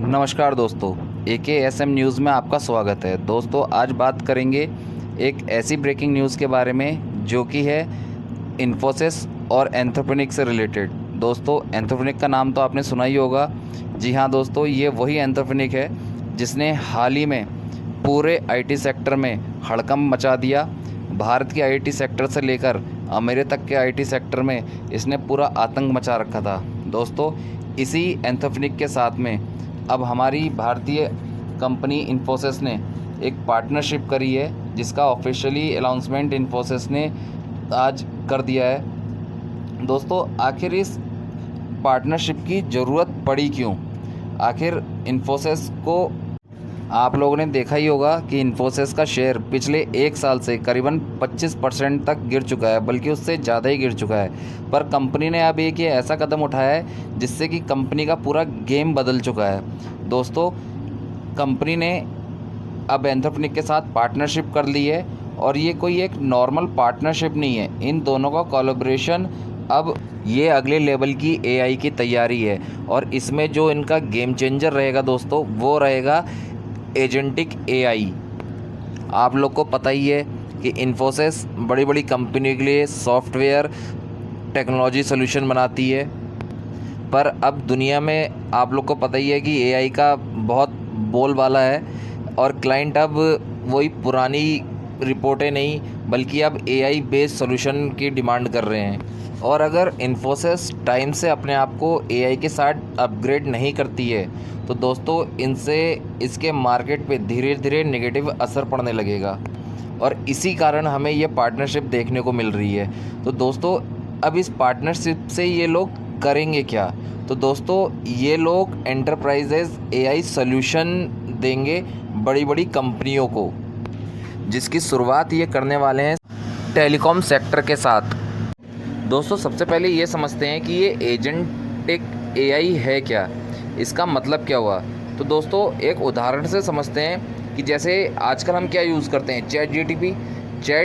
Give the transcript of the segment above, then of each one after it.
नमस्कार दोस्तों, AKSM news में आपका स्वागत है। दोस्तों आज बात करेंगे एक ऐसी ब्रेकिंग न्यूज़ के बारे में जो कि है इन्फोसिस और एंथ्रोपोनिक से रिलेटेड। दोस्तों एंथ्रोपोनिक का नाम तो आपने सुना ही होगा। जी हाँ दोस्तों, ये वही एंथ्रोपोनिक है जिसने हाल ही में पूरे IT सेक्टर में हड़कंप मचा दिया। भारत के IT सेक्टर से लेकर अमेरिका तक के IT सेक्टर में इसने पूरा आतंक मचा रखा था। दोस्तों इसी एंथ्रोपोनिक के साथ में अब हमारी भारतीय कंपनी इन्फोसिस ने एक पार्टनरशिप करी है, जिसका ऑफिशियली अनाउंसमेंट इन्फोसिस ने आज कर दिया है। दोस्तों आखिर इस पार्टनरशिप की ज़रूरत पड़ी क्यों? आखिर इन्फोसिस को आप लोगों ने देखा ही होगा कि इन्फोसिस का शेयर पिछले एक साल से करीबन 25% तक गिर चुका है, बल्कि उससे ज़्यादा ही गिर चुका है। पर कंपनी ने अब एक ये ऐसा कदम उठाया है जिससे कि कंपनी का पूरा गेम बदल चुका है। दोस्तों कंपनी ने अब एंथ्रोपोनिक के साथ पार्टनरशिप कर ली है, और ये कोई एक नॉर्मल पार्टनरशिप नहीं है। इन दोनों का कोलैबोरेशन अब ये अगले लेवल की AI की तैयारी है, और इसमें जो इनका गेम चेंजर रहेगा दोस्तों वो रहेगा एजेंटिक AI। आप लोग को पता ही है कि इन्फोसिस बड़ी बड़ी कंपनी के लिए सॉफ्टवेयर टेक्नोलॉजी सॉल्यूशन बनाती है, पर अब दुनिया में आप लोग को पता ही है कि AI का बहुत बोलबाला है, और क्लाइंट अब वही पुरानी रिपोर्टें नहीं बल्कि अब AI बेस्ड सॉल्यूशन की डिमांड कर रहे हैं। और अगर इन्फोसिस टाइम से अपने आप को AI के साथ अपग्रेड नहीं करती है तो दोस्तों इनसे इसके मार्केट पे धीरे धीरे नेगेटिव असर पड़ने लगेगा, और इसी कारण हमें ये पार्टनरशिप देखने को मिल रही है। तो दोस्तों अब इस पार्टनरशिप से ये लोग करेंगे क्या? तो दोस्तों ये लोग एंटरप्राइजेज AI सॉल्यूशन देंगे बड़ी बड़ी कंपनियों को, जिसकी शुरुआत ये करने वाले हैं टेलीकॉम सेक्टर के साथ। दोस्तों सबसे पहले ये समझते हैं कि ये एजेंटिक AI है क्या, इसका मतलब क्या हुआ। तो दोस्तों एक उदाहरण से समझते हैं कि जैसे आजकल हम क्या यूज़ करते हैं, चैट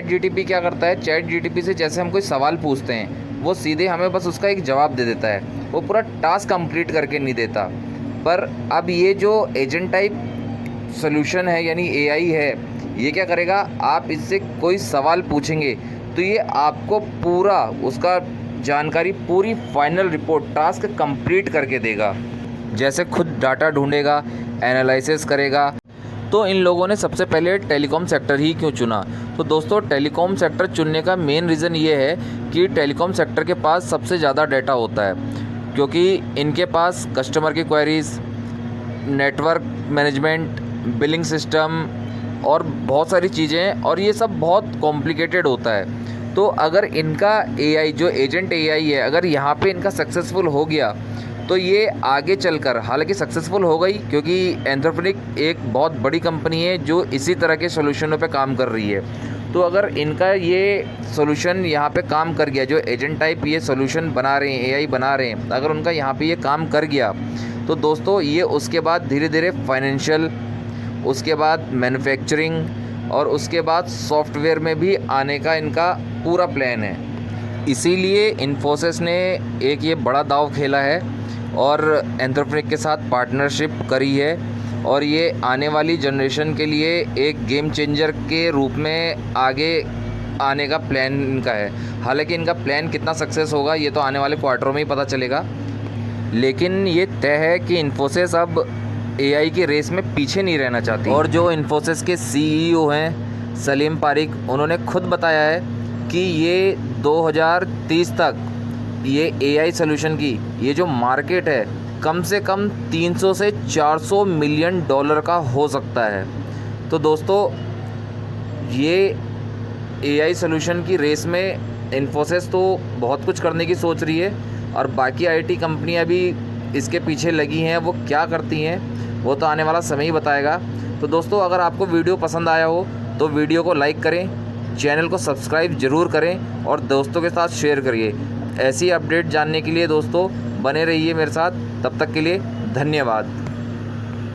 जीटीपी क्या करता है। चैट जीटीपी से जैसे हम कोई सवाल पूछते हैं वो सीधे हमें बस उसका एक जवाब दे देता है, वो पूरा टास्क कंप्लीट करके नहीं देता। पर अब ये जो एजेंट टाइप सोल्यूशन है यानी AI है, ये क्या करेगा, आप इससे कोई सवाल पूछेंगे तो ये आपको पूरा उसका जानकारी पूरी फाइनल रिपोर्ट टास्क कंप्लीट करके देगा। जैसे खुद डाटा ढूंढेगा, एनालिसिस करेगा। तो इन लोगों ने सबसे पहले टेलीकॉम सेक्टर ही क्यों चुना? तो दोस्तों टेलीकॉम सेक्टर चुनने का मेन रीज़न ये है कि टेलीकॉम सेक्टर के पास सबसे ज़्यादा डाटा होता है, क्योंकि इनके पास कस्टमर की queries, network management, billing system और बहुत सारी चीज़ें, और ये सब बहुत कॉम्प्लिकेटेड होता है। तो अगर इनका AI जो एजेंट AI है, अगर यहाँ पे इनका सक्सेसफुल हो गया तो ये आगे चलकर, हालांकि सक्सेसफुल हो गई क्योंकि एंथ्रोपोनिक एक बहुत बड़ी कंपनी है जो इसी तरह के सॉल्यूशनों पे काम कर रही है। तो अगर इनका ये सॉल्यूशन यहाँ पे काम कर गया, जो एजेंट टाइप ये सॉल्यूशन बना रहे हैं, AI बना रहे हैं, अगर उनका यहाँ पे ये काम कर गया तो दोस्तों ये उसके बाद धीरे धीरे फाइनेंशियल, उसके बाद मैन्युफैक्चरिंग और उसके बाद सॉफ्टवेयर में भी आने का इनका पूरा प्लान है। इसीलिए इन्फोसिस ने एक ये बड़ा दांव खेला है और एंथ्रोपोनिक के साथ पार्टनरशिप करी है, और ये आने वाली जनरेशन के लिए एक गेम चेंजर के रूप में आगे आने का प्लान इनका है। हालांकि इनका प्लान कितना सक्सेस होगा ये तो आने वाले क्वार्टरों में ही पता चलेगा, लेकिन ये तय है कि इन्फोसिस अब AI की रेस में पीछे नहीं रहना चाहती। और जो इन्फोसिस के CEO हैं सलीम पारिक, उन्होंने खुद बताया है कि ये 2030 तक ये AI सॉल्यूशन की ये जो मार्केट है कम से कम 300 से 400 मिलियन डॉलर का हो सकता है। तो दोस्तों ये AI सॉल्यूशन की रेस में इन्फोसिस तो बहुत कुछ करने की सोच रही है, और बाकी IT कंपनियां भी इसके पीछे लगी हैं। वो क्या करती हैं वो तो आने वाला समय ही बताएगा। तो दोस्तों अगर आपको वीडियो पसंद आया हो तो वीडियो को लाइक करें, चैनल को सब्सक्राइब ज़रूर करें और दोस्तों के साथ शेयर करिए। ऐसी अपडेट जानने के लिए दोस्तों बने रहिए मेरे साथ। तब तक के लिए धन्यवाद।